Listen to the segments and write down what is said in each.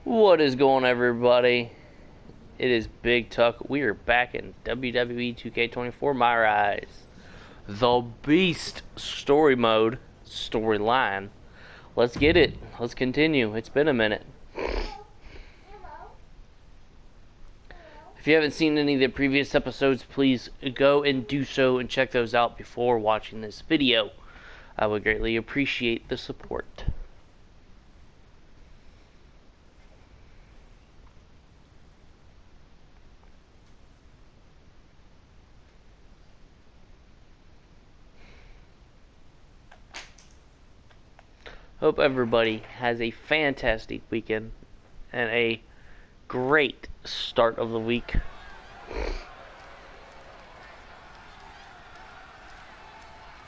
What is going on, everybody? It is Big Tuck. We are back in WWE 2K24 My Rise. The Beast story mode, storyline. Let's get it. Let's continue. It's been a minute. If you haven't seen any of the previous episodes, please go and do so and check those out before watching this video. I would greatly appreciate the support. Hope everybody has a fantastic weekend and a great start of the week.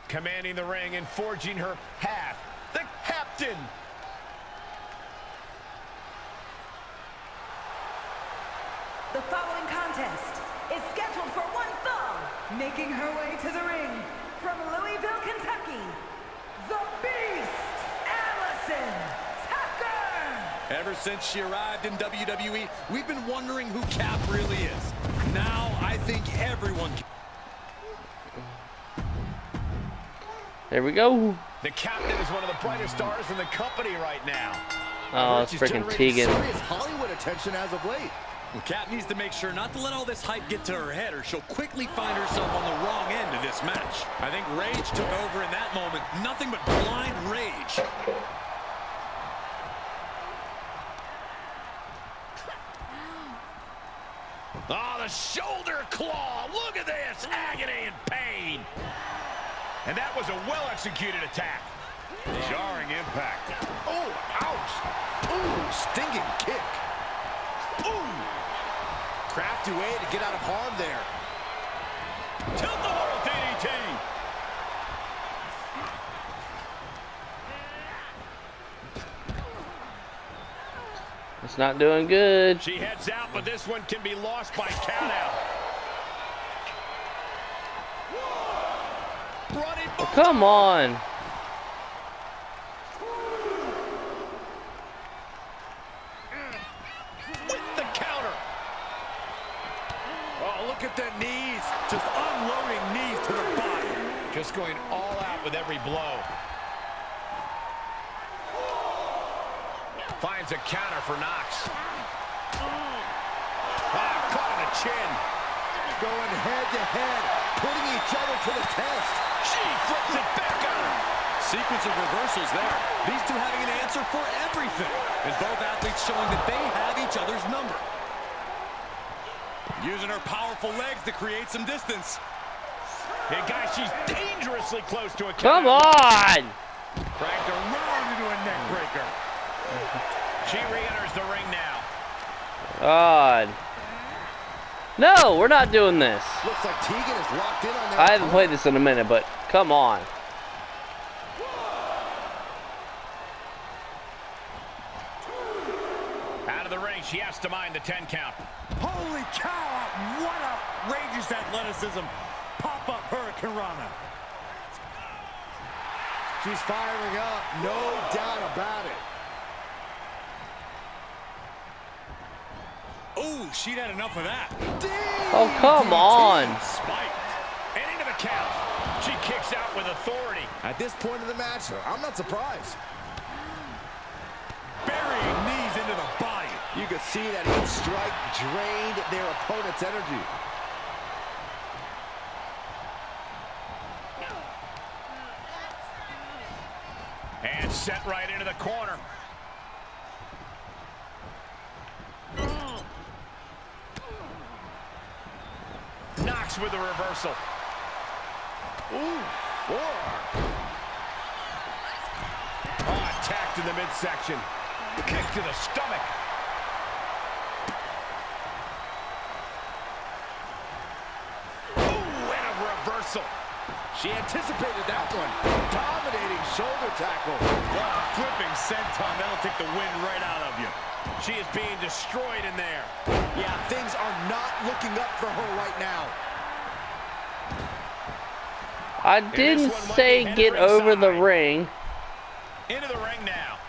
Commanding the ring and forging her path, the captain. The following contest is scheduled for one fall, making her way to the ring from Louisville, Kentucky, the Beast, Allison Tucker. Ever since she arrived in WWE, we've been wondering who Cap really is. Now, I think everyone can. There we go. The captain is one of the brightest stars in the company right now. Oh, it's freaking Tegan. Serious Hollywood attention as of late. Well, Cap needs to make sure not to let all this hype get to her head, or she'll quickly find herself on the wrong end of this match. I think rage took over in that moment. Nothing but blind rage. Oh, the shoulder claw. Look at this. Agony and pain. And that was a well-executed attack. Jarring impact. Oh, ouch. Ooh, stinging kick. Ooh. Crafty way to get out of harm there. Tilt-the-world DDT. It's not doing good. She heads out, but this one can be lost by countout. Running Oh, come on. with the counter. Oh, look at the knees. Just unloading knees to the body. Just going all out with every blow. Finds a counter for Knox. Ah, caught in the chin. Going head to head, putting each other to the test. She flips it back on her. Sequence of reversals there. These two having an answer for everything. And both athletes showing that they have each other's number. Using her powerful legs to create some distance. Hey, guys, she's dangerously close to a counter. Come on. Cranked around into a neck breaker. She re-enters the ring now. God. No, we're not doing this. Looks like Tegan is locked in on that. I haven't played this in a minute, but come on. Out of the ring, she has to mind the 10 count. Holy cow, what outrageous athleticism. Pop-up Hurricane Rana. She's firing up, no doubt about it. Oh, she'd had enough of that. Oh, come on. Spiked. And into the count. She kicks out with authority. At this point of the match, I'm not surprised. Burying knees into the body. You could see that each strike drained their opponent's energy. And set right into the corner. Knox with the reversal. Ooh, forearm. Oh, attacked in the midsection. Kick to the stomach. Ooh, and a reversal. She anticipated that one. Dominating shoulder tackle. Wow, flipping senton. That'll take the wind right out of you. She is being destroyed in there. Yeah, things are not looking up for her right now. I didn't say get over the ring. Into the ring now.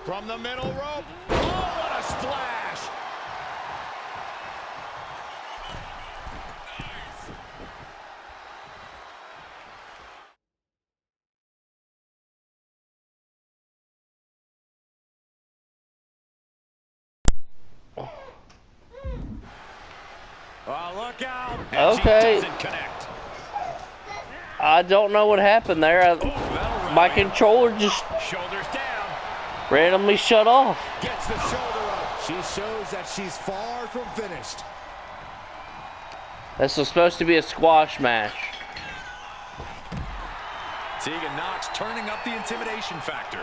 From the middle rope. Oh, what a splash. Oh, look out. And Okay. she doesn't connect. I don't know what happened there. My controller just Shoulders down. randomly shut off. Gets the shoulder up. She shows that she's far from finished. This was supposed to be a squash match. Tegan Nox turning up the intimidation factor.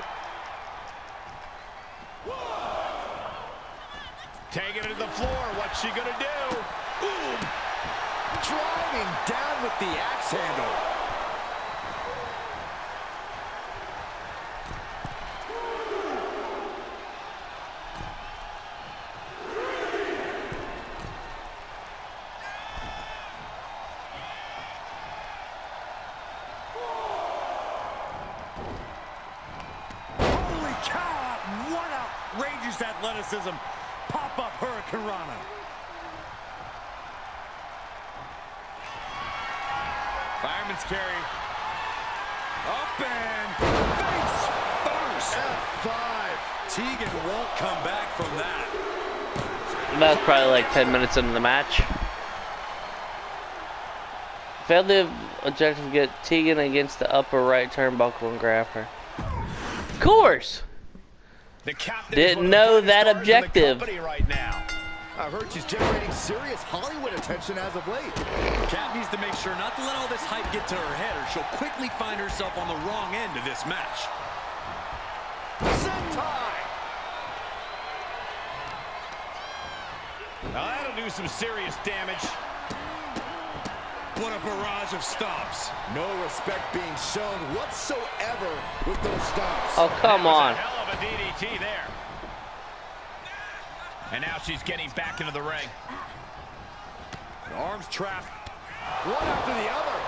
Taking it to the floor. What's she gonna do? Ooh. Driving down with the axe handle. Holy cow! What outrageous athleticism. Pop-up Hurricane Rana. Fireman's carry. Up and face first. F5. Tegan won't come back from that. That's probably like 10 minutes into the match. Failed the objective to get Tegan against the upper right turnbuckle and grab her. Of course! The captain Didn't know that stars in the objective. company right now. I've heard she's generating serious Hollywood attention as of late. Kat needs to make sure not to let all this hype get to her head, or she'll quickly find herself on the wrong end of this match. Sentai. Now that'll do some serious damage. What a barrage of stomps. No respect being shown whatsoever with those stomps. Oh, come That was on. a hell of a DDT there. And now she's getting back into the ring. The arms trapped. One after the other.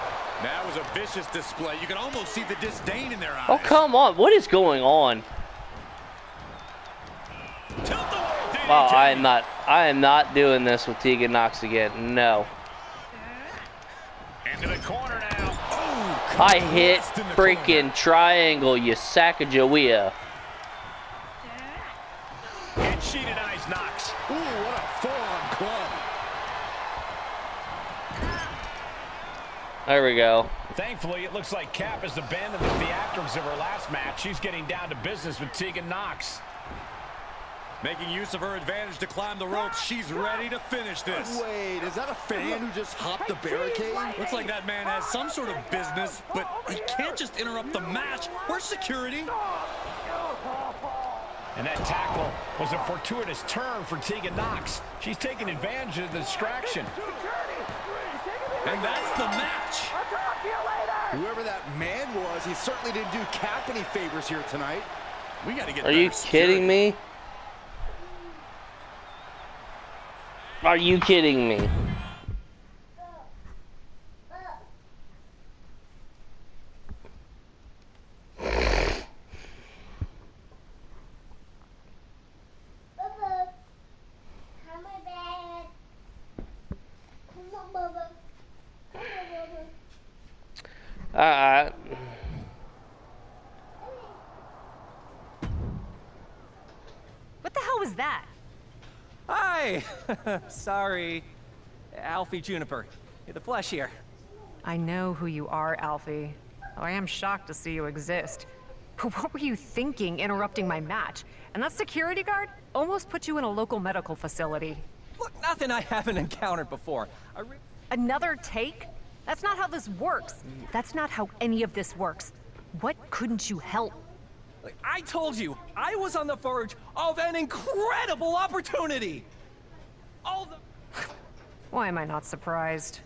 That was a vicious display. You can almost see the disdain in their eyes. Oh, come on. What is going on? Tilt-a-whirl DDT. Wow, I am not doing this with Tegan Nox again. No. Into the corner now. Oh, I hit compressed in the corner. freaking triangle, you sack of Joea. And she denies Knox. Ooh, what a full-on club. There we go. Thankfully, it looks like Cap has abandoned the theatrics of her last match. She's getting down to business with Tegan Nox. Making use of her advantage to climb the ropes. She's ready to finish this. Wait, is that a fan who just hopped the barricade? Looks like that man has some sort of business, but he can't just interrupt the match. Where's security? And that tackle was a fortuitous turn for Tegan Nox. She's taking advantage of the distraction. And that's the match. Whoever that man was, he certainly didn't do Cap any favors here tonight. We got to get Are you better kidding security. me? Are you kidding me? Alright. What the hell was that? Hi! Sorry. Alfie Juniper. The flesh here. I know who you are, Alfie. Oh, I am shocked to see you exist. But what were you thinking interrupting my match? And that security guard almost put you in a local medical facility. Look, nothing I haven't encountered before. Another take? That's not how this works. That's not how any of this works. What couldn't you help? I told you, I was on the verge of an incredible opportunity! Why am I not surprised?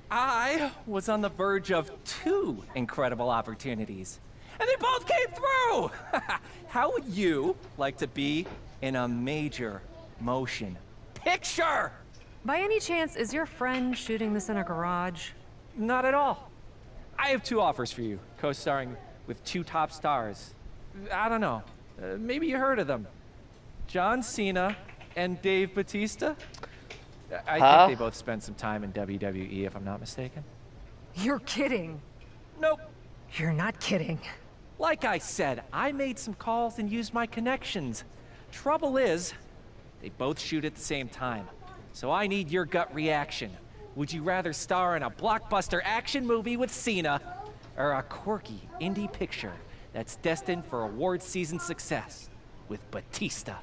I was on the verge of 2 incredible opportunities. And they both came through! How would you like to be in a major motion picture? By any chance, is your friend shooting this in a garage? Not at all. I have 2 offers for you, co-starring with 2 top stars. I don't know. Maybe you heard of them. John Cena and Dave Bautista? I Huh? think they both spent some time in WWE, if I'm not mistaken. You're kidding. Nope. You're not kidding. Like I said, I made some calls and used my connections. Trouble is, they both shoot at the same time. So I need your gut reaction. Would you rather star in a blockbuster action movie with Cena, or a quirky indie picture that's destined for award season success with Batista?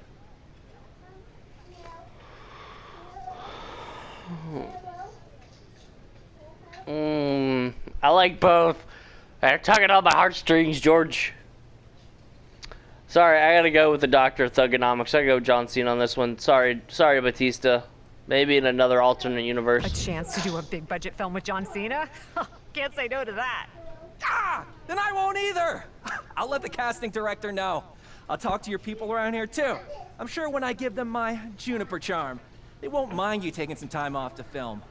I like both. They're tugging on my heartstrings, George. Sorry, I gotta go with the Doctor of Thugonomics. I gotta go with John Cena on this one. Sorry, Batista. Maybe in another alternate A universe. chance to do a big budget film with John Cena? Can't say no to that. Ah! Then I won't either! I'll let the casting director know. I'll talk to your people around here too. I'm sure when I give them my Juniper charm, they won't mind you taking some time off to film.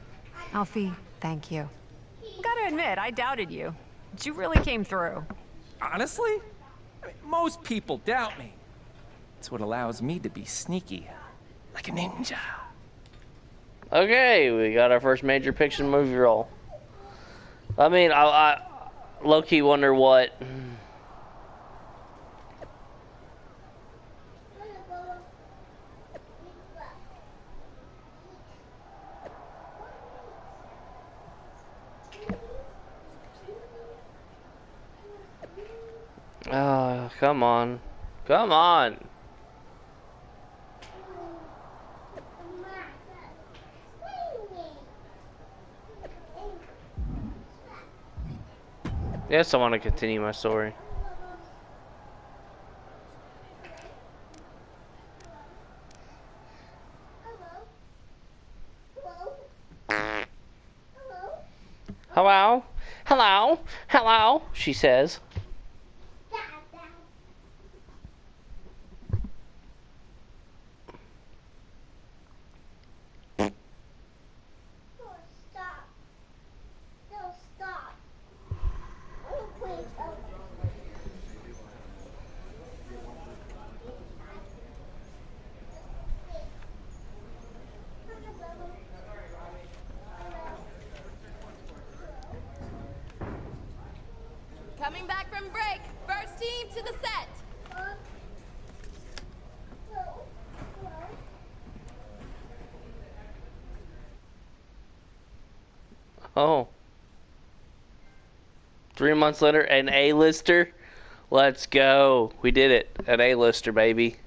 Alfie, thank you. Gotta admit, I doubted you. But you really came through. Honestly? I mean, most people doubt me. It's what allows me to be sneaky, like a ninja. Okay, we got our first major picture movie role. I mean, I low-key wonder what... Oh, come on. Come on. Yes, I want to continue my story. Hello? Hello? Hello? She says. Coming back from break. First team to the set. Oh. 3 months later, an A-lister? Let's go. We did it. An A-lister, baby.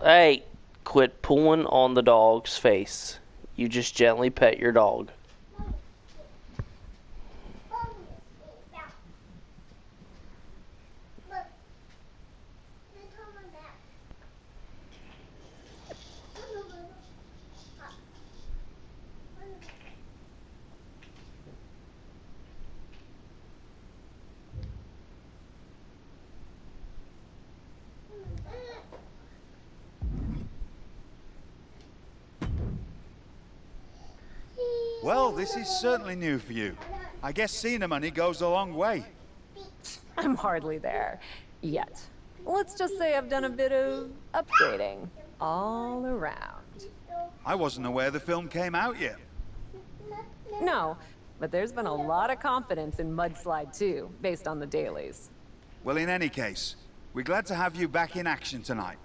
Hey, quit pulling on the dog's face. You just gently pet your dog. Well, this is certainly new for you. I guess Cena money goes a long way. I'm hardly there. Yet. Let's just say I've done a bit of upgrading. All around. I wasn't aware the film came out yet. No, but there's been a lot of confidence in Mudslide 2, based on the dailies. Well, in any case, we're glad to have you back in action tonight.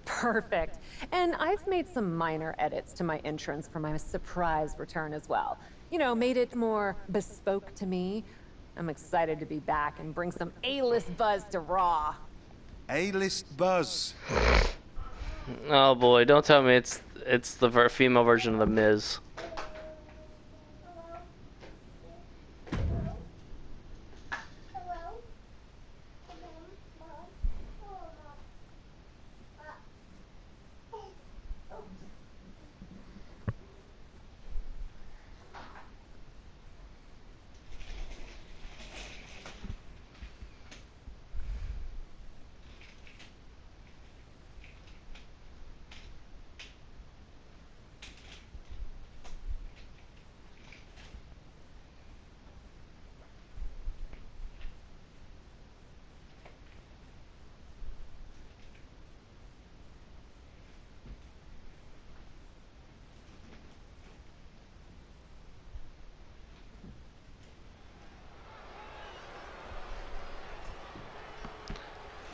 Perfect. And I've made some minor edits to my entrance for my surprise return as well. You know, made it more bespoke to me. I'm excited to be back and bring some A-list buzz to Raw. A-list buzz. Oh boy, don't tell me it's the female version of The Miz.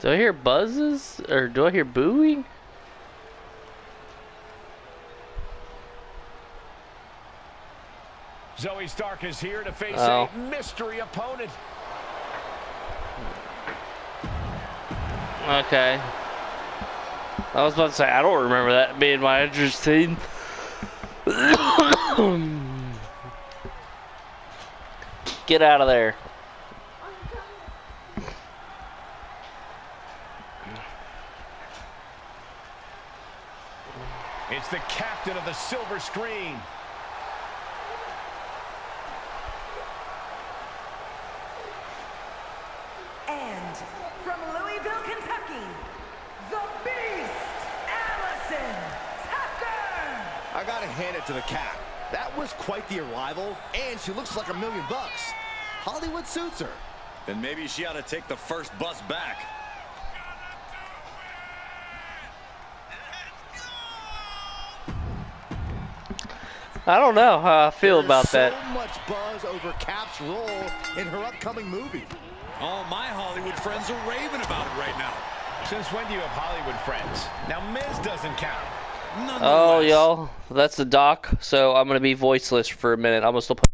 Do I hear buzzes? Or do I hear booing? Zoe Stark is here to face Oh. a mystery opponent. Okay. I was about to say, I don't remember that being my interesting. Get out of there. It's the captain of the silver screen. And from Louisville, Kentucky, the Beast, Allison Tucker. I gotta hand it to the Cap. That was quite the arrival, and she looks like $1 million. Hollywood suits her. Then maybe she ought to take the first bus back. I don't know how I feel about that. So much buzz over Cap's role in her upcoming movie. All my Hollywood friends are raving about it right now. Since when do you have Hollywood friends? Now, Miz doesn't count. Oh, y'all, that's the doc, so I'm gonna be voiceless for a minute. I'm gonna still put.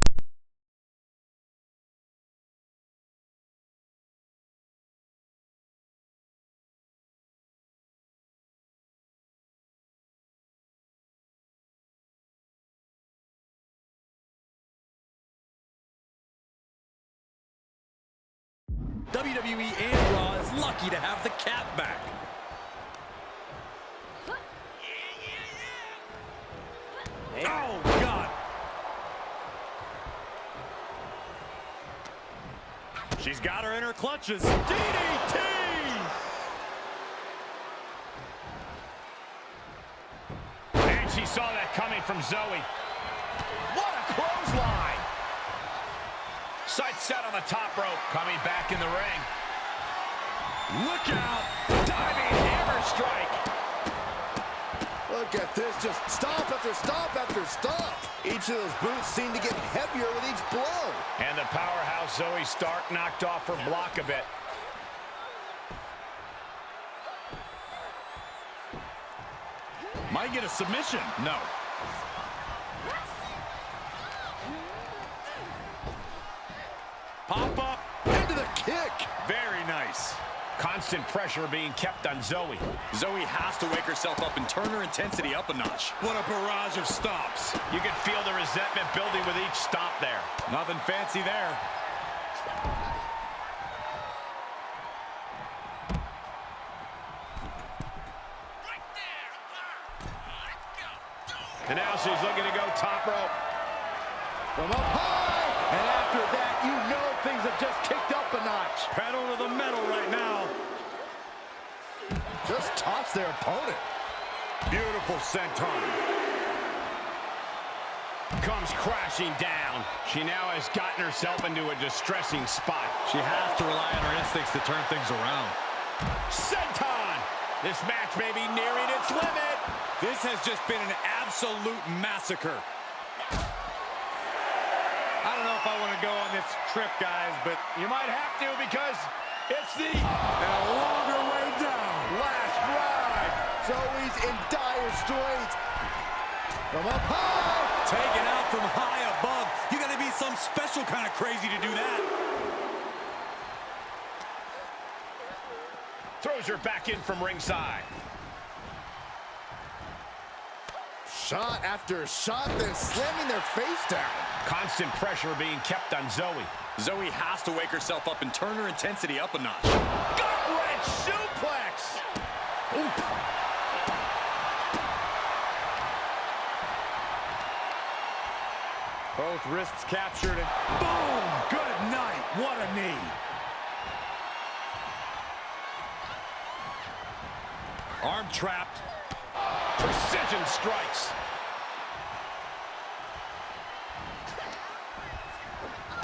WWE and Raw is lucky to have the Cap back. Oh, God. She's got her in her clutches. DDT! And she saw that coming from Zoe. What a clothesline! Sight set on the top rope. Coming back in the ring. Look out! Diving hammer strike. Look at this, just stomp after stomp after stomp. Each of those boots seem to get heavier with each blow. And the powerhouse Zoe Stark knocked off her block a bit. Might get a submission. No. Pop up. Into the kick. Very nice. Constant pressure being kept on Zoe. Zoe has to wake herself up and turn her intensity up a notch. What a barrage of stomps. You can feel the resentment building with each stomp there. Nothing fancy there. And now she's looking to go top rope. From up high. And after that, you know things have just kicked up a notch. Pedal to the metal right now. Just tops their opponent. Beautiful senton. Comes crashing down. She now has gotten herself into a distressing spot. She has to rely on her instincts to turn things around. Senton! This match may be nearing its limit. This has just been an absolute massacre. I don't know if I want to go on this trip, guys, but You might have to because it's the... and a longer way down. Last ride. Zoe's in dire straits. From up high. Taken out from high above. You got to be some special kind of crazy to do that. Throws her back in from ringside. Shot after shot, then slamming their face down. Constant pressure being kept on Zoe. Zoe has to wake herself up and turn her intensity up a notch. Gut-wrench suplex! Oof. Both wrists captured and boom! Good night. What a knee. Arm trapped. Precision strikes.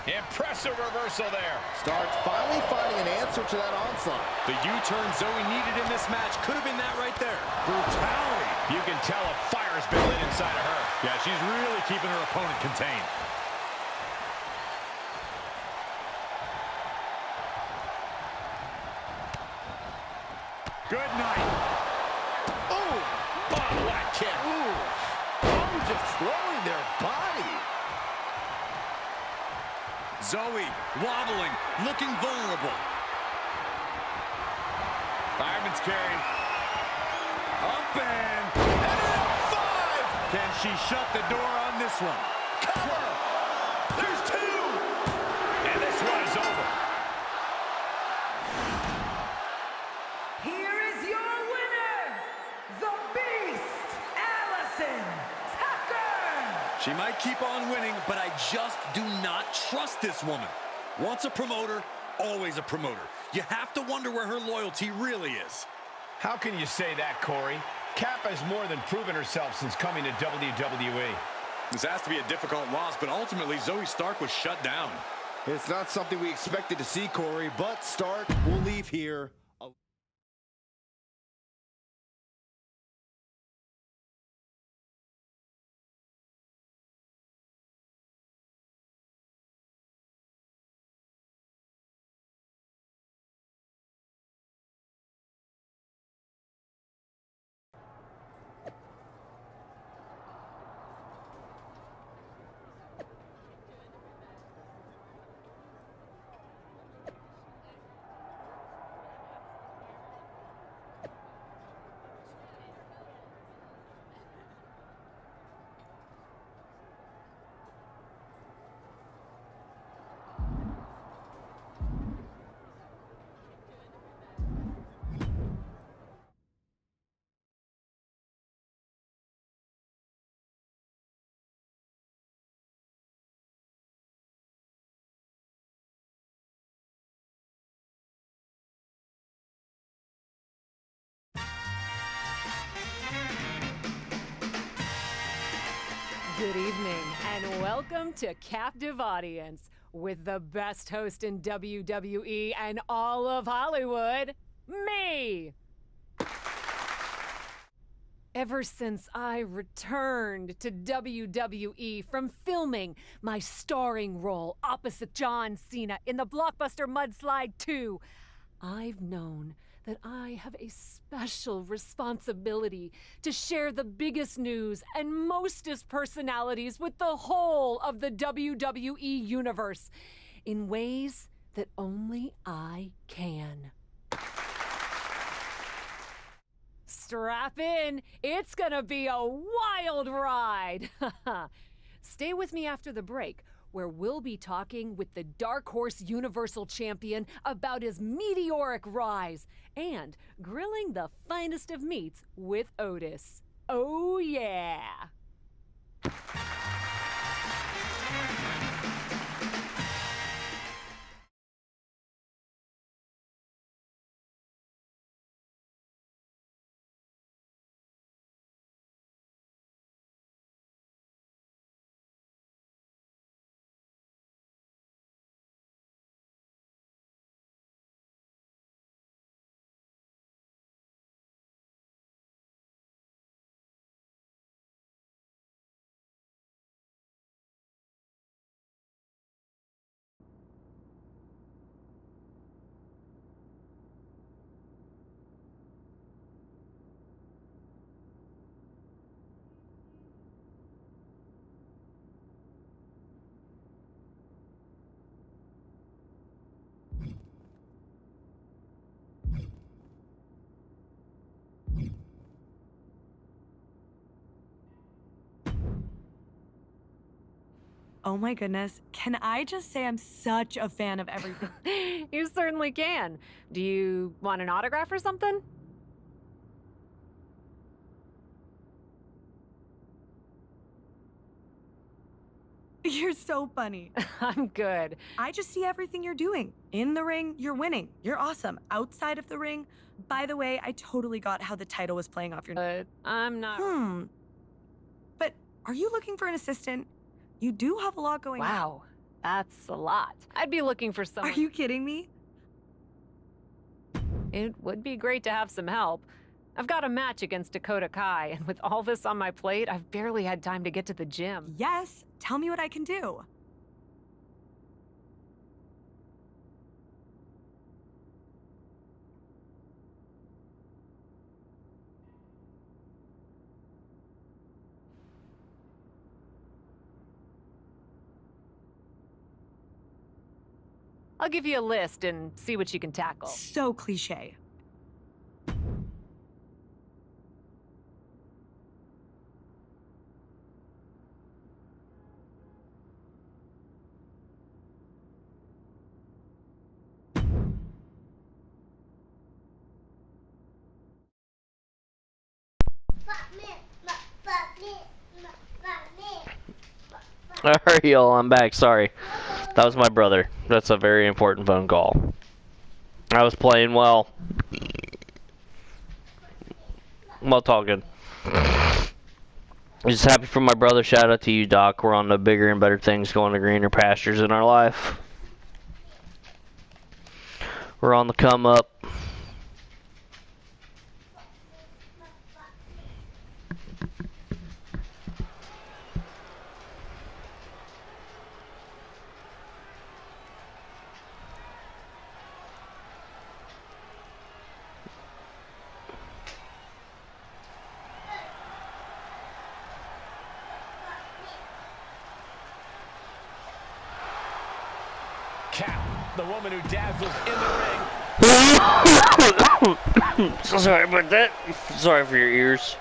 Impressive reversal there. Starks finally finding an answer to that onslaught. The U-turn Zoe needed in this match could have been that right there. Brutality. You can tell a fire's been lit inside of her. Yeah, she's really keeping her opponent contained. Good night. Oh, bottom lat kick. Ooh. Oh, just throwing their body. Zoe wobbling, looking vulnerable. Fireman's carry. Up and F5. can she shut the door on this one? Cover. There's two. And this one is over. Here is your winner, the Beast, Allison Tucker! She might keep on winning, but I just do not trust this woman. Once a promoter, always a promoter. You have to wonder where her loyalty really is. How can you say that, Corey? Cap has more than proven herself since coming to WWE. This has to be a difficult loss, but ultimately Zoe Stark was shut down. It's not something we expected to see, Corey, but Stark will leave here. Good evening, and welcome to Captive Audience with the best host in WWE and all of Hollywood, me! Ever since I returned to WWE from filming my starring role opposite John Cena in the blockbuster Mudslide 2, I've known that I have a special responsibility to share the biggest news and mostest personalities with the whole of the WWE universe in ways that only I can. Strap in, it's gonna be a wild ride. Stay with me after the break, where we'll be talking with the Dark Horse Universal Champion about his meteoric rise and grilling the finest of meats with Otis. Oh, yeah. Oh my goodness, can I just say I'm such a fan of everything? You certainly can. Do you want an autograph or something? You're so funny. I'm good. I just see everything you're doing. In the ring, you're winning. You're awesome. Outside of the ring, by the way, I totally got how the title was playing off your... But I'm not... But are you looking for an assistant? You do have a lot going on. Wow, that's a lot. I'd be looking for someone... Are you kidding me? It would be great to have some help. I've got a match against Dakota Kai, and with all this on my plate, I've barely had time to get to the gym. Yes, tell me what I can do. I'll give you a list and see what you can tackle. So cliche. Alright, y'all, I'm back. Sorry. That was my brother. That's a very important phone call. I was playing well. While talking. Just happy for my brother. Shout out to you, Doc. We're on to bigger and better things, going to greener pastures in our life. We're on the come up. Cap, the woman who dazzles in the ring. So sorry about that. Sorry for your ears.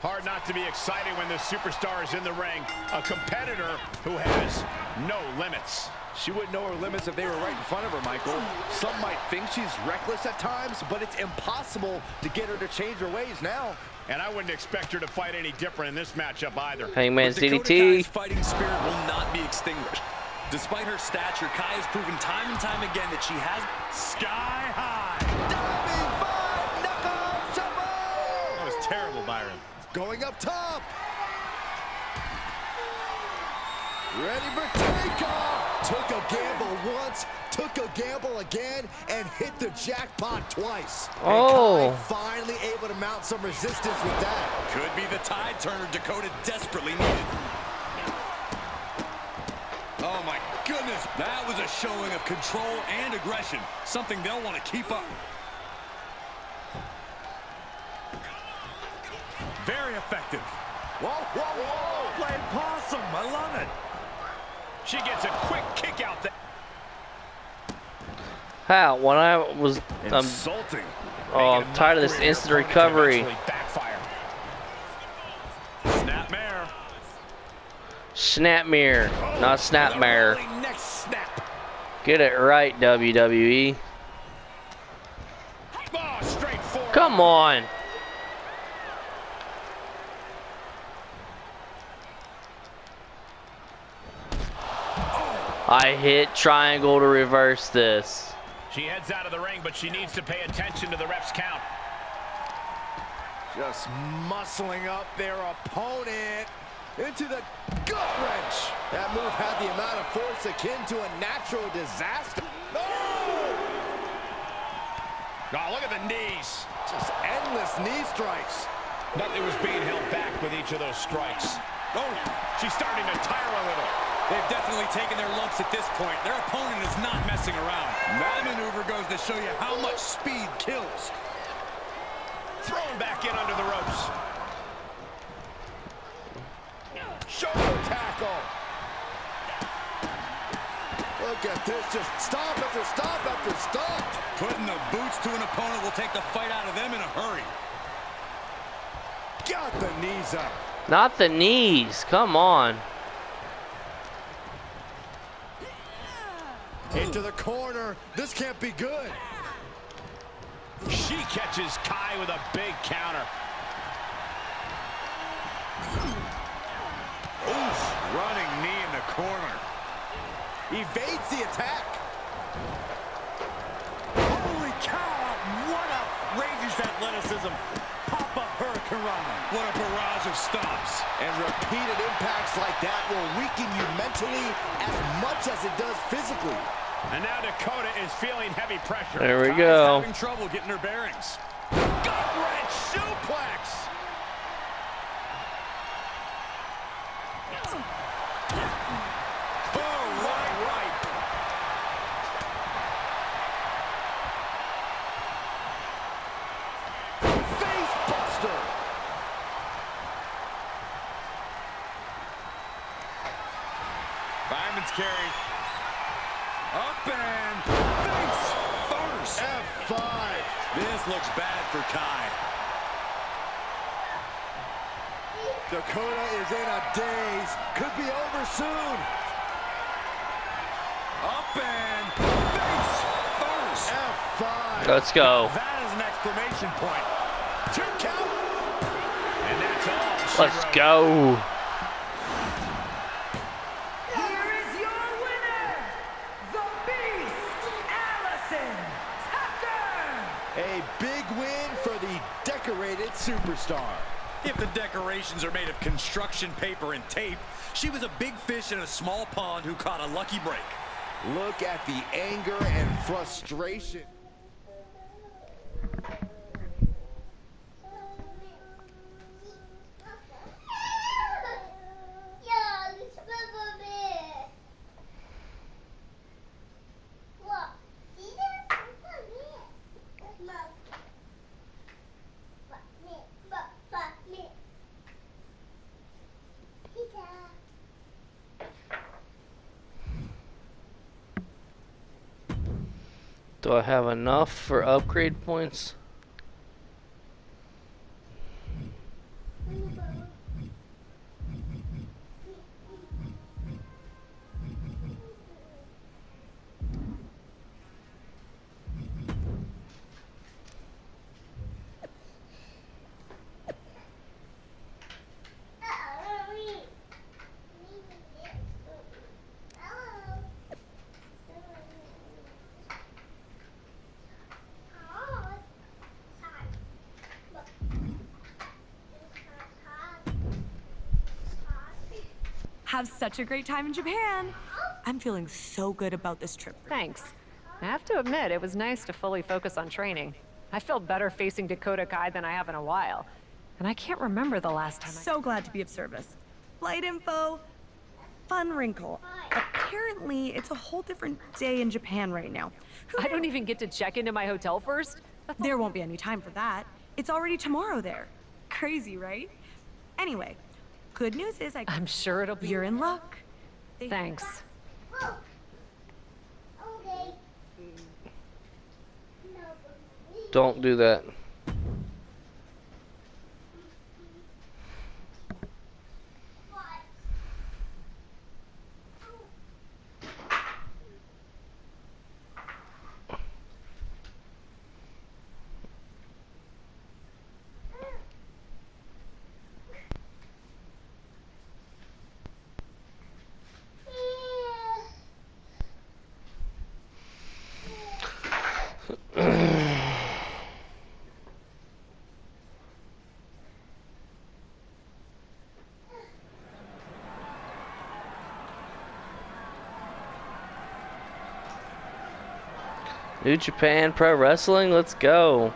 Hard not to be excited when the superstar is in the ring. A competitor who has no limits. She wouldn't know her limits if they were right in front of her, Michael. Some might think she's reckless at times, but it's impossible to get her to change her ways now. And I wouldn't expect her to fight any different in this matchup either. Hangman's Dakota DDT. Kai's fighting spirit will not be extinguished. Despite her stature, Kai has proven time and time again that she has sky high. Diving five, knuckle, That jumbo! was terrible, Byron. Going up top. Ready for takeoff. Took a gamble once, took a gamble again, and hit the jackpot twice. Oh. And Kai finally able to mount some resistance with that. Could be the tide turner Dakota desperately needed. Oh my goodness, that was a showing of control and aggression, something they'll want to keep up. Very effective. Whoa, whoa, whoa. Played possum, I love it. She gets a quick kick out there. How? When I was Insulting. I'm tired of this instant recovery. Backfire. Snapmare. Snapmare, not snapmare. Next snap. Get it right, WWE. Oh, straight forward. Come on. I hit triangle to reverse this. She heads out of the ring, but she needs to pay attention to the ref's count. Just muscling up their opponent into the gut wrench. That move had the amount of force akin to a natural disaster. Oh, look at the knees. Just endless knee strikes. Nothing was being held back with each of those strikes. Oh, she's starting to tire a little. They've definitely taken their lumps at this point. Their opponent is not messing around. That maneuver goes to show you how much speed kills. Thrown back in under the ropes. Shoulder tackle. Look at this, just stop after stop after stop. Putting the boots to an opponent will take the fight out of them in a hurry. Got the knees up. Not the knees. Come on. Into the corner. This can't be good. She catches Kai with a big counter. Oof, running knee in the corner. Evades the attack. Holy cow! What outrageous athleticism! Pop-up hurricanrana. What a barrage of stomps. And repeated impacts like that will weaken you mentally as much as it does physically. And now Dakota is feeling heavy pressure. There we Kai's go. having trouble getting her bearings. Gut wrench suplex. Boom, right. Face buster. Fireman's carry. Up and face first. F5. This looks bad for Kai. Dakota is in a daze. Could be over soon. Up and face first. F5. Let's go. That is an exclamation point. 2 count. And that's all. she Let's wrote. go. Here is your winner, the Beast, Allison Tucker. A big win for the decorated superstar. If the decorations are made of construction paper and tape, she was a big fish in a small pond who caught a lucky break. Look at the anger and frustration. Do I have enough for upgrade points? Have such a great time in Japan. I'm feeling so good about this trip. Thanks. I have to admit, it was nice to fully focus on training. I felt better facing Dakota Kai than I have in a while. And I can't remember the last time So glad to be of service. Flight info. Fun wrinkle. Apparently, it's a whole different day in Japan right now. I don't even get to check into my hotel first? There won't be any time for that. It's already tomorrow there. Crazy, right? Anyway, good news is I'm sure it'll be... you're in luck. Thanks. Don't do that. New Japan Pro Wrestling, let's go.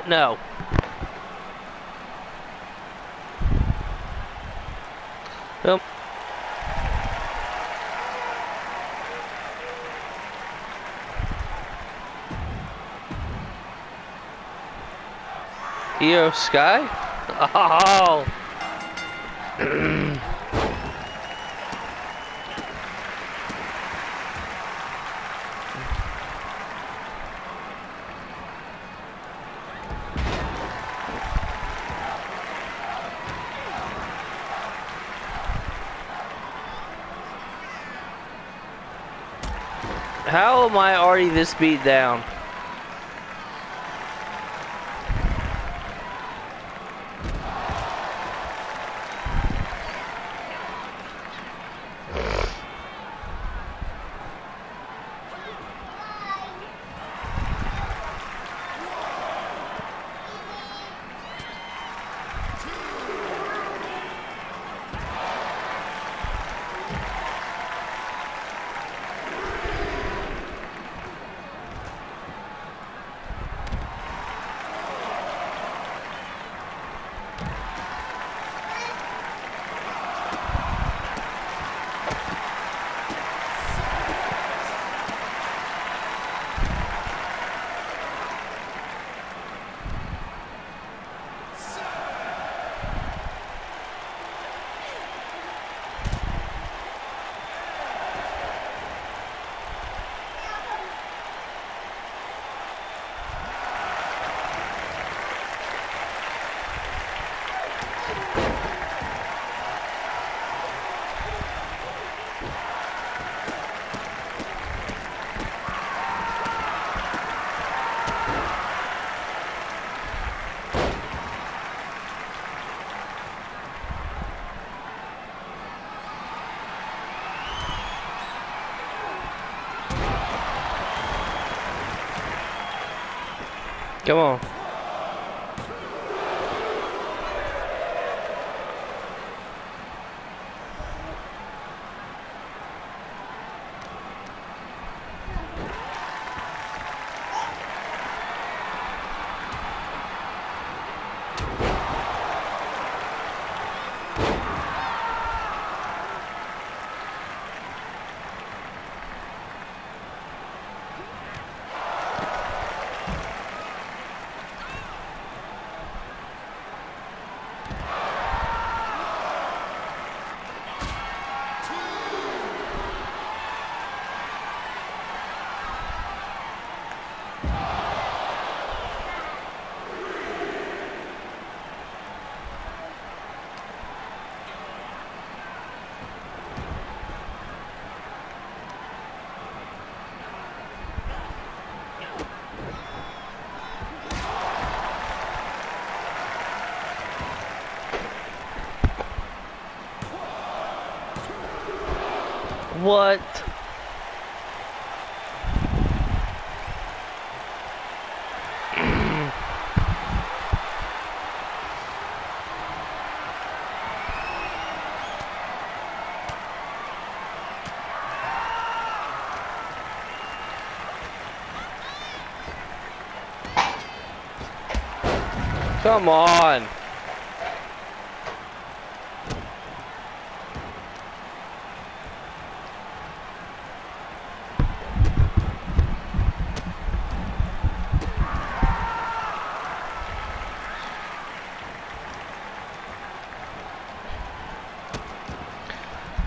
No. Nope. Io Sky? Oh! How am I already this beat down? Come on. What? Come on.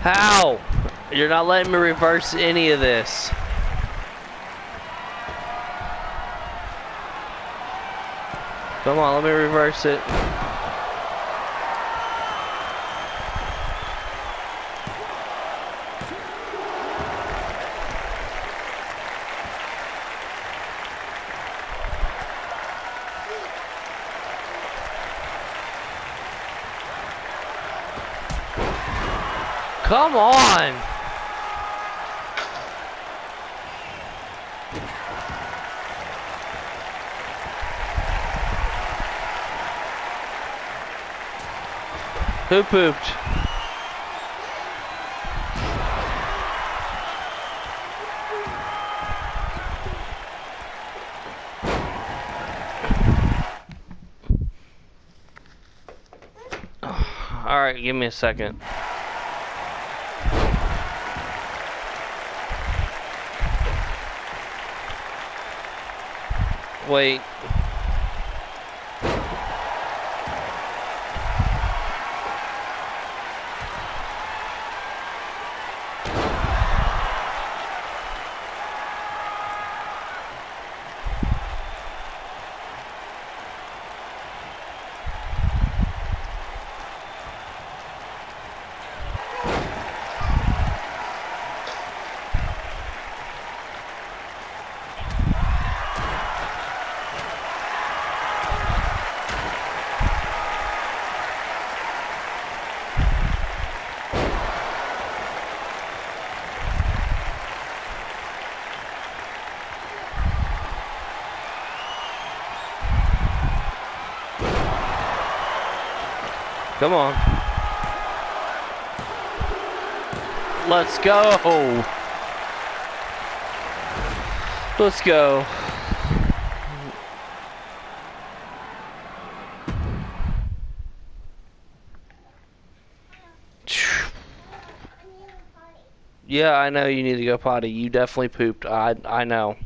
How? You're not letting me reverse any of this. Come on, let me reverse it. Come on! Who pooped? Alright, give me a second. Wait. Come on. Let's go. Let's go. Yeah, I know you need to go potty. You definitely pooped. I know.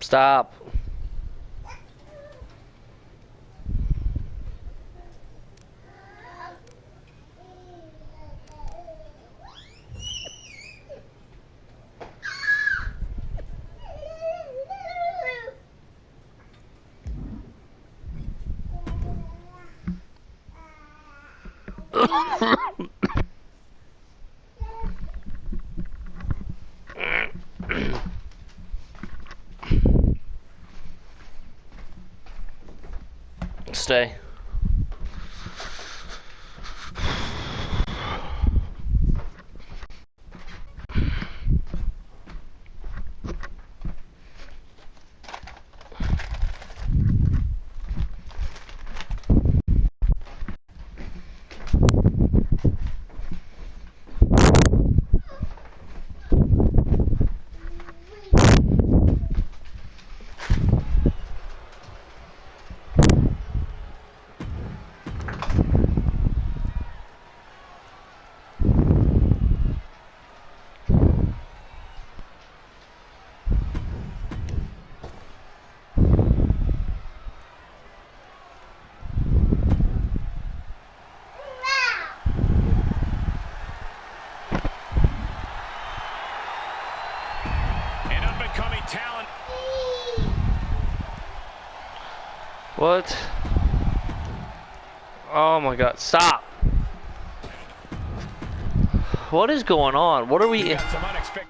Stop. Stay. Talent. What? Oh my god, stop. What is going on? What are we... Some unexpected.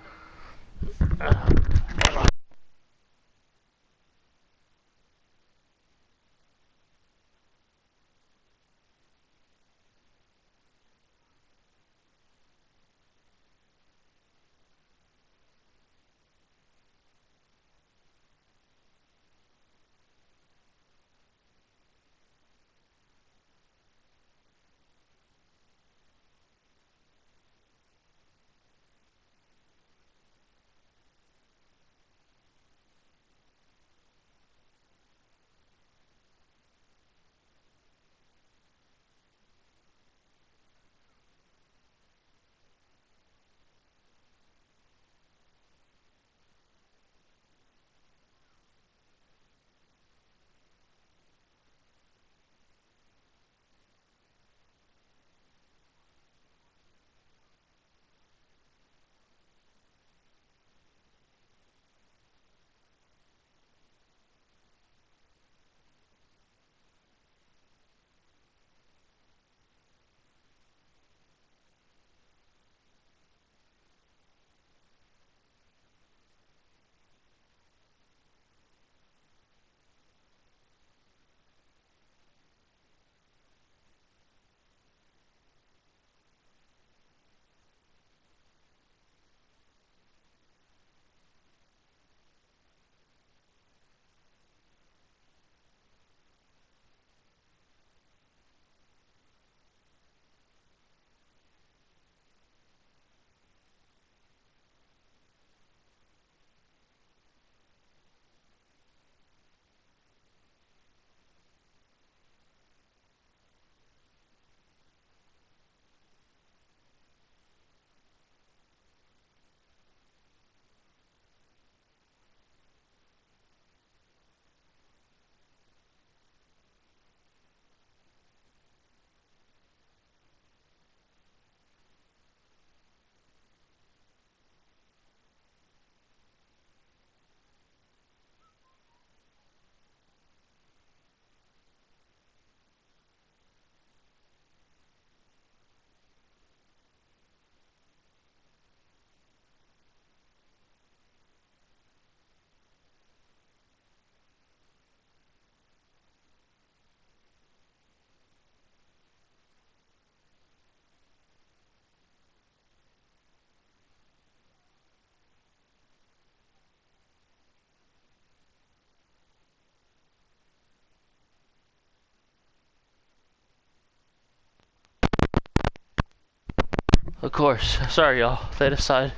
Of course. Sorry, y'all. They decide.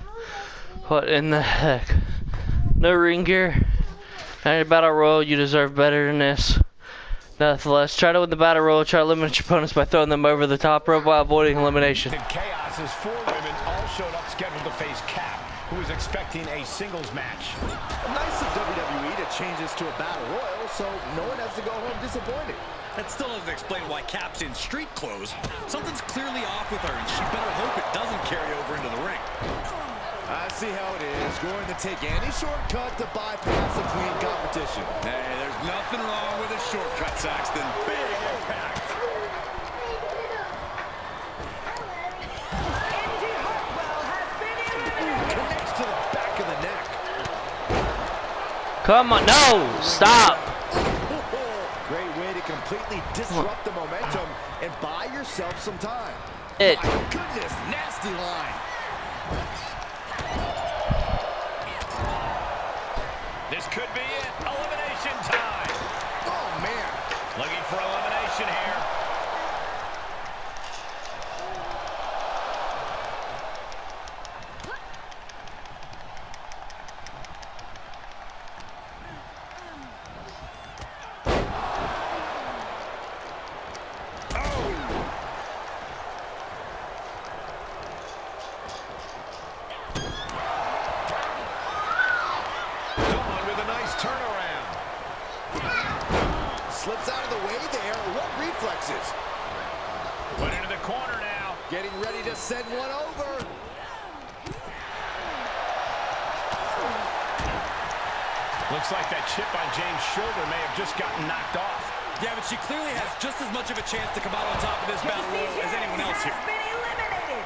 What in the heck? No ring gear. Now your battle royal, you deserve better than this. Nonetheless, try to win the battle royal. Try to eliminate your opponents by throwing them over the top rope while avoiding elimination. In Chaos's 4 women all showed up scheduled to face Cap. who is expecting a singles match. Nice of WWE to change this to a battle royal, so no one has to go home disappointed. That still doesn't explain why Cap's in street clothes. Something's clearly off with her, and she better hope it doesn't carry over into the ring. I see how it is. Going to take any shortcut to bypass a clean competition. Hey, there's nothing wrong with a shortcut, Saxton. Big impact. Indy Hartwell has been eliminated. Connects to the back of the neck. Come on, no, stop. Great way to completely disrupt the momentum and buy yourself some time. It. My goodness, nasty line. This could be it. Elimination time. Oh, man. Looking for elimination here. Slips out of the way there. What reflexes? Put into the corner now. Getting ready to send one over. Looks like that chip on James' shoulder may have just gotten knocked off. Yeah, but she clearly has just as much of a chance to come out on top of this battle royal as anyone else here. Has been eliminated.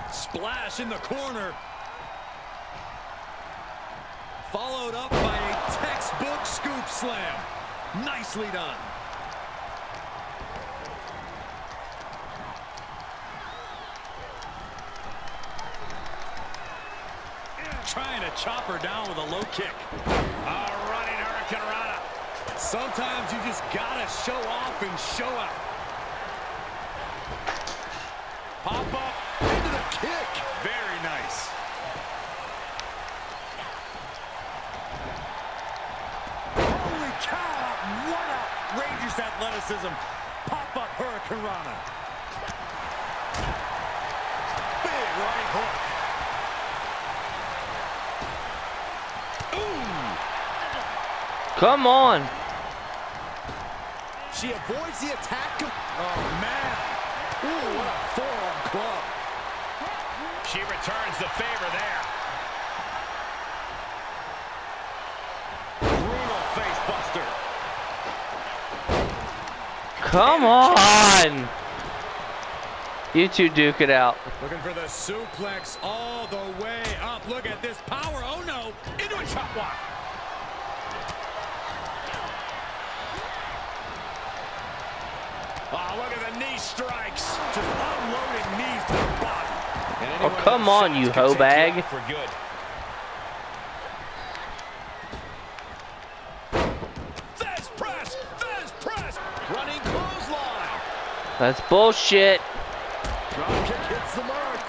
Splash in the corner. Followed up by a textbook scoop slam. Nicely done. Trying to chop her down with a low kick. Running Hurricane Rana. Sometimes you just gotta show off and show out. Pop up Into the kick. Very nice. Holy cow! What outrageous athleticism. Pop-up Hurricane Rana. Big right hook. Come on. She avoids the attack. Oh, man. Ooh, what a forearm club. She returns the favor there. Brutal face buster. Come on. You two duke it out. Looking for the suplex all the way up. Look at this power. Oh, no. Into a chop block. Oh, look at the knee strikes. Just unloading knees to the body. And Oh, anyone come with on, shots you can hoe take bag. out for good. Fez press. Running clothesline. That's bullshit. Drop kick hits the mark.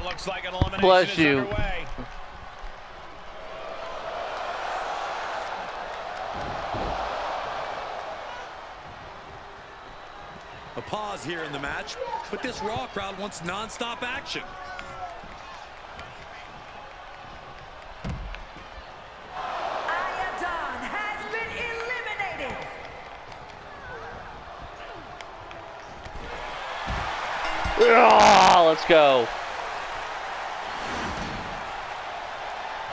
Looks like an elimination Bless is you. underway. A pause here in the match, but this Raw crowd wants non-stop action. Iodon has been eliminated. Oh, let's go.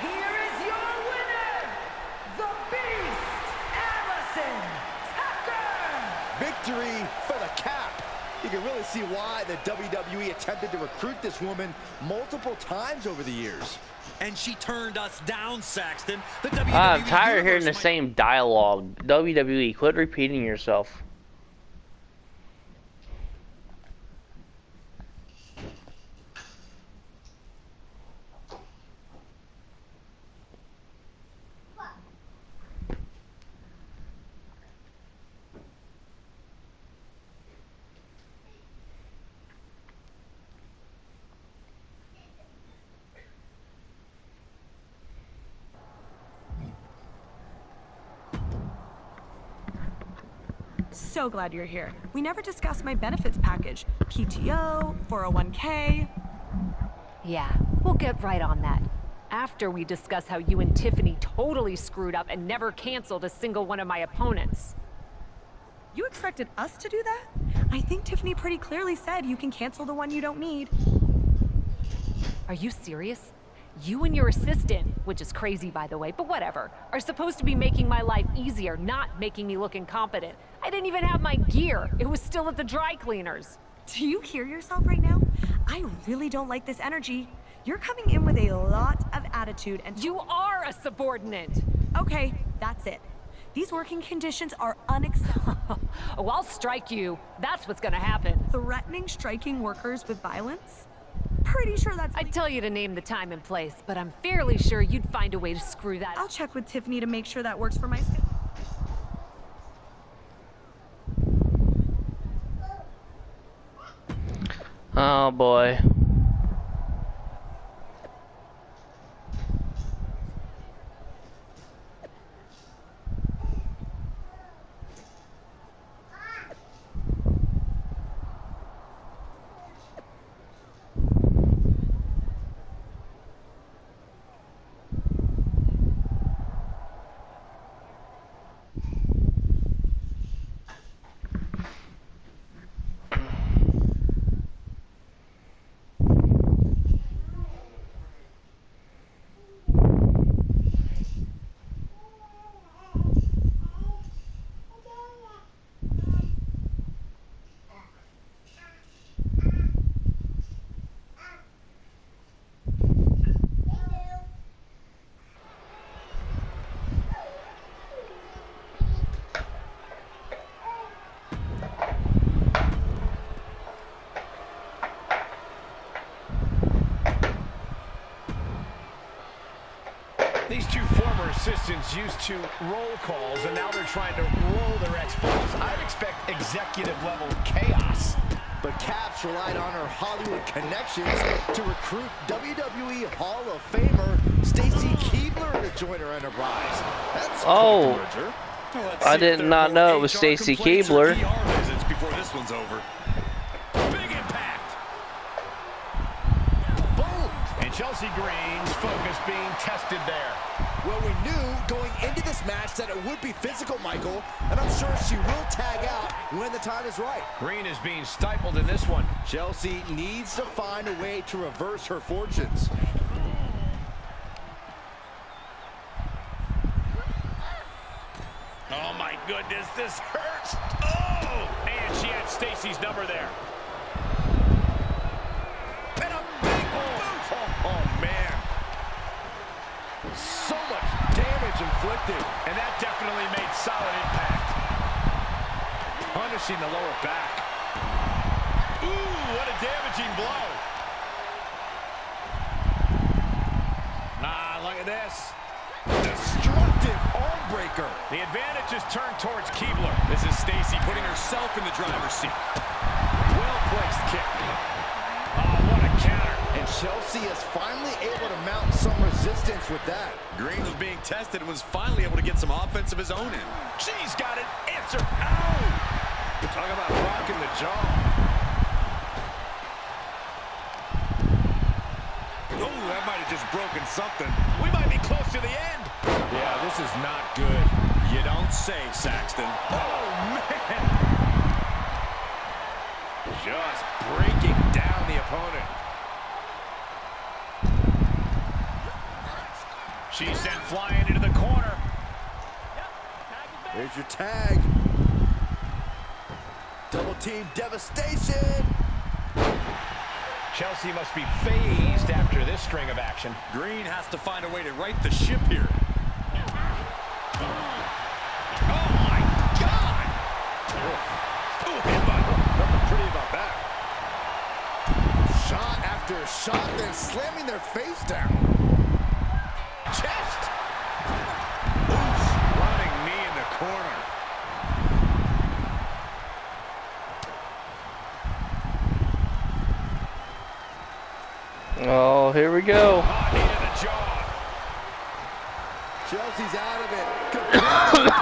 Here is your winner, the Beast, Allison Tucker. Victory for the Cap. You can really see why the WWE attempted to recruit this woman multiple times over the years. And she turned us down, Saxton. The WWE I'm tired of hearing the Universe might- same dialogue. WWE, quit repeating yourself. So glad you're here. We never discussed my benefits package. PTO, 401k. Yeah, we'll get right on that. After we discuss how you and Tiffany totally screwed up and never canceled a single one of my opponents. You expected us to do that? I think Tiffany pretty clearly said you can cancel the one you don't need. Are you serious? You and your assistant, which is crazy by the way, but whatever, are supposed to be making my life easier, not making me look incompetent. I didn't even have my gear. It was still at the dry cleaners. Do you hear yourself right now? I really don't like this energy. You're coming in with a lot of attitude and— You are a subordinate! Okay, that's it. These working conditions are unacceptable. Oh, I'll strike you. That's what's gonna happen. Threatening striking workers with violence? Pretty sure that's— I'd tell you to name the time and place, but I'm fairly sure you'd find a way to screw that I'll up. check with Tiffany to make sure that works for my schedule. Oh boy. These two former assistants used to roll calls, and now they're trying to roll their exploits. I'd expect executive-level chaos. But Caps relied on her Hollywood connections to recruit WWE Hall of Famer Stacy Keibler to join her enterprise. That's Oh. quite the merger. I did not know it was Stacy Keibler. Before this one's over. Big impact. Boom. And Chelsea Green's focus being tested there. Well, we knew going into this match that it would be physical, Michael, and I'm sure she will tag out when the time is right. Green is being stifled in this one. Chelsea needs to find a way to reverse her fortunes. Oh my goodness, this hurts. Oh! And she had Stacy's number there. And a big boot. Oh man. So much damage inflicted. And that definitely made solid impact. Punishing the lower back. Ooh, what a damaging blow. Ah, look at this. Destructive arm breaker. The advantage is turned towards Keibler. This is Stacy putting herself in the driver's seat. Well-placed kick. Oh, what a counter. And Chelsea is finally able to mount some resistance with that. Green was being tested and was finally able to get some offense of his own in. She's got it. Answer. Ow! Talk about rocking the jaw. Oh, that might have just broken something. We might be close to the end. Yeah, this is not good. You don't say, Saxton. Oh, man. Just breaking down the opponent. She's sent flying into the corner. There's your tag. Double team devastation. Chelsea must be phased after this string of action. Green has to find a way to right the ship here. Oh, my God! Ooh, headbutt. Nothing pretty about that. Shot after shot, then slamming their face down. Chest! Oof, running knee in the corner. Oh, here we go. Oh, knee to the jaw. Chelsea's out of it.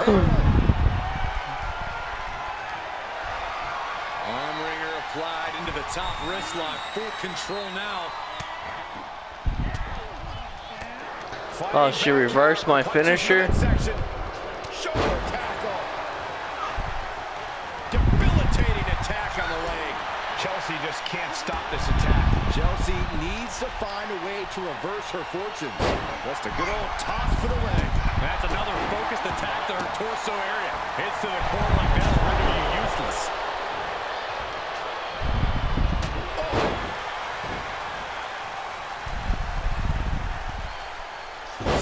Completely over-the-top wrist lock. Full control now. Oh, she reversed my finisher. Shoulder tackle. Debilitating attack on the leg. Chelsea just can't stop this attack. Chelsea needs to find a way to reverse her fortunes. Just a good old toss for the leg. That's another focused attack to her torso area. Hits to the core like that, rendering you useless.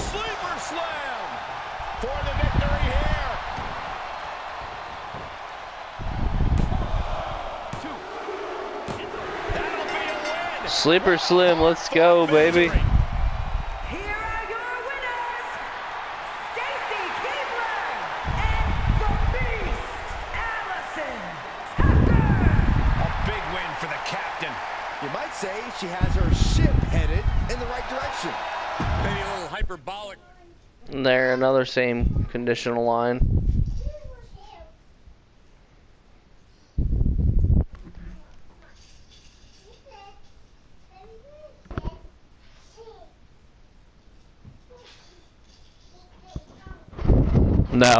Sleeper slam for the victory here. That'll be a win. Sleeper Slim, let's go, baby. Here are your winners, Stacy Keibler and the Beast, Allison Tucker. A big win for the captain. You might say she has her ship headed in the right direction. Maybe a little hyperbolic. There, another same conditional line. No.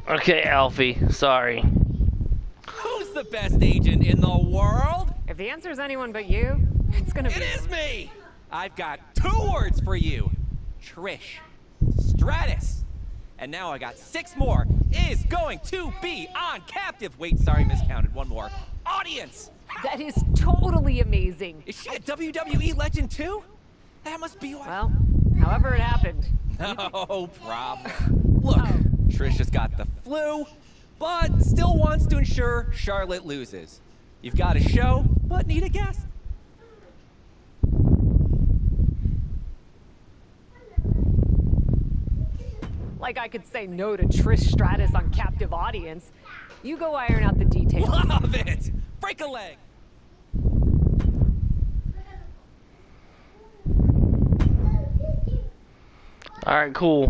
Okay, Alfie, sorry. Who's the best agent in the world? If the answer is anyone but you, it's gonna be. It is me! I've got 2 words for you. Trish Stratus. And now I got 6 more. Is going to be on captive. Wait, sorry, miscounted. 1 more. Audience. That is totally amazing. Is she a WWE legend too? That must be why. Well, however it happened. No problem. Look, Trish has got the flu, but still wants to ensure Charlotte loses. You've got a show, but need a guest. Like I could say no to Trish Stratus on captive audience. You go iron out the details. Love it! Break a leg! Alright, cool.